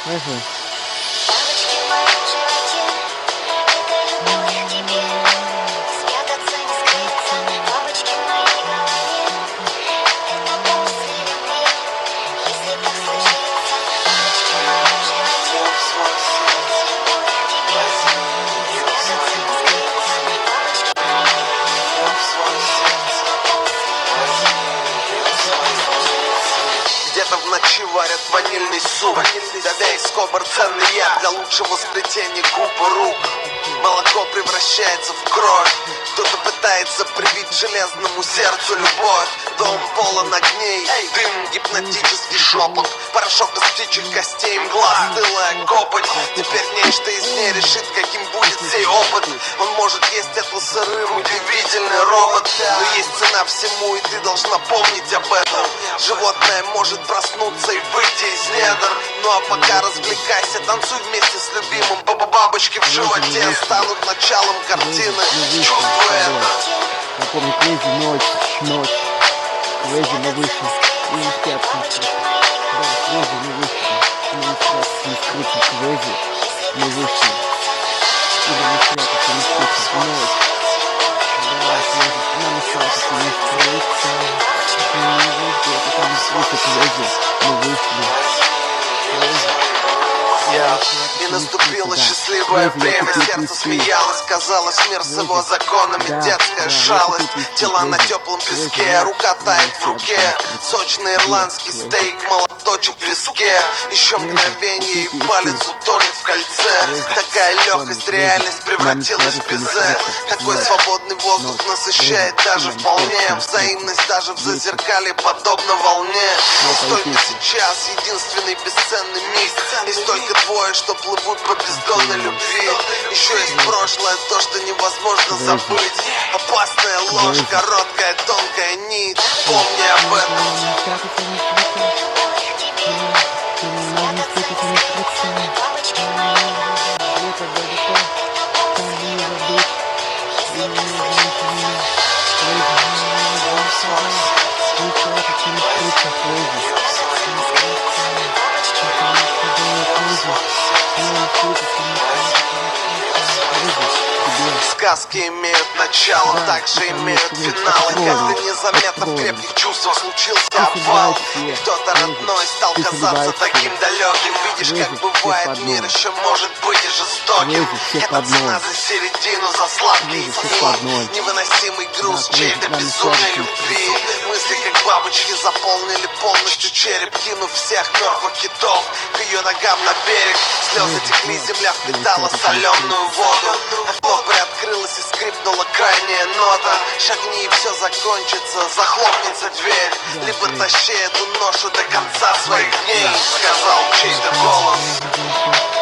Ага. Бабочки в моем животе, этой любовью к тебе спрятаться не скрыться. Бабочки в моей голове, это бонусы любви, если так случится. Бабочки в моем животе, этой любовью к тебе спрятаться не скрыться. Бабочки в моей голове, это бонусы любви, если так случится. Где-то в ночи варят ванильный суп. Давя из кобр ценный яд для лучшего сплетения губ и рук. Молоко превращается в кровь. Кто-то пытается привить железному сердцу любовь. Дом полон огней, дым, гипнотический шепот. Порошок из птичьих костей, мгла, стылая копоть. Теперь нечто из ней решит, каким будет сей опыт. Он может есть это сырым, удивительный робот. Но есть цена всему, и ты должна помнить об этом. Животное может проснуться и выйти из недр. Ну а пока развлекайся, танцуй вместе с любимым. Бабочки в животе станут началом картины. Чувствуй это. Я помню, Крейзи, ночь. Крейзи, мы вышли. И не спят, да, Крейзи, мы вышли. И не спят, не скрыться, Крейзи, мы вышли. И не спят, это не скрыться, ночь. Да, Крейзи, нам не спят, это не скрыться. Это не выйти, это не скрыться, Крейзи, мы вышли. И наступило счастливое время. Сердце смеялось, казалось, мир с его законами. Детская шалость, тела на теплом песке, рука тает в руке. Сочный ирландский стейк, молоточек в виске. Еще мгновение и палец утонет в кольце. Такая легкость, реальность превратилась в безе. Такой свободный воздух насыщает даже вполне. Взаимность даже в зазеркалье подобно волне. Только сейчас единственный бесценный миг. Есть только двое, что плывут по бездонной любви. Еще есть прошлое, то, что невозможно забыть. Опасная ложь, короткая, тонкая нить. Помни об этом. Сказки имеют начало, также имеют финалы. Как-то незаметно в крепких чувствах случился обвал. И кто-то родной стал казаться таким далеким. Видишь, как бывает, мир еще может быть и жестоким. Это цена за середину, за сладкие дни. Невыносимый груз чьей-то безумной любви. Мысли, как бабочки, заполнили полностью череп, кинув всех мертвых китов к ее ногам на берег. Слезы текли, земля впитала соленую воду. Окно приоткрылось и скрипнула крайняя нота. Шагни, и все закончится, захлопнется дверь. Либо тащи эту ношу до конца своих дней, сказал чей-то голос.